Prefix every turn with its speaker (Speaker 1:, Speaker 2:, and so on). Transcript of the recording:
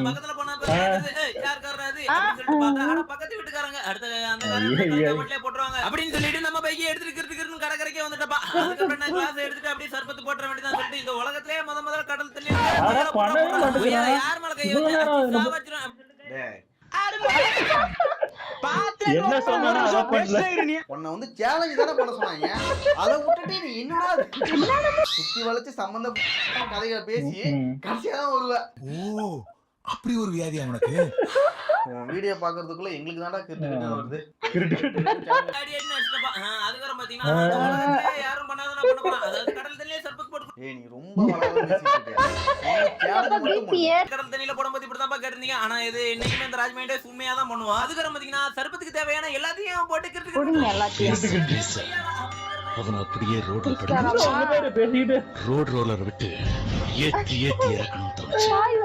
Speaker 1: பக்கத்துல போனா யார் காரது அப்படின்னு சொல்லிட்டு பார்த்தா ஆனா பக்கத்து வீட்டுக்காரங்க அடுத்த அந்த காரங்களே போட்டுருவாங்க அப்படின்னு சொல்லிட்டு நம்ம பைக்கை எடுத்துட்டு கடற்கரைக்கே வந்துட்டப்பா. அதுக்கப்புறம் நான் கிளாஸ் எடுத்துட்டு அப்படியே சர்பத்து போட்டுற வேண்டியதான் சொல்லிட்டு இந்த உலகத்திலேயே முதல்ல கடல் தண்ணி யார் மேல கை வச்சிரும்.
Speaker 2: உன்னை வந்து சேலஞ்ச் தானே பண்ண சொன்னாங்க, அதை விட்டுட்டு நீ என்னடா சுத்தி வளைச்சு சம்பந்த கதைகளை பேசி கடைசியா தான் வருவ.
Speaker 3: ஓ அப்படி ஒரு வியாதியா உனக்கு?
Speaker 2: உன் வீடியோ பாக்குறதுக்குள்ள எங்களுக்கு தான்டா கிட்ட வருது.
Speaker 1: அதுக்கப்புறம் பாத்தீங்கன்னா யாரும் பண்ணாதான் பண்ண போறான். அதாவது கடல் தண்ணியே சர்பத்து போட்டு
Speaker 2: நீ ரொம்ப
Speaker 1: கடல் தண்ணியில போடும்போது இப்படிதான் கேட்டிருந்தீங்க. ஆனா இது என்னைக்குமே இந்த ராஜ்மைண்டே உண்மையா தான் பண்ணுவோம். அதுக்கப்புறம் பாத்தீங்கன்னா சர்பத்துக்கு தேவையான எல்லாத்தையும் போட்டு
Speaker 4: அவன் அப்படியே ரோட்ல ரோட் ரோலர் விட்டு ஏத்தி ஏத்தி இறக்கணும் தோணுச்சு.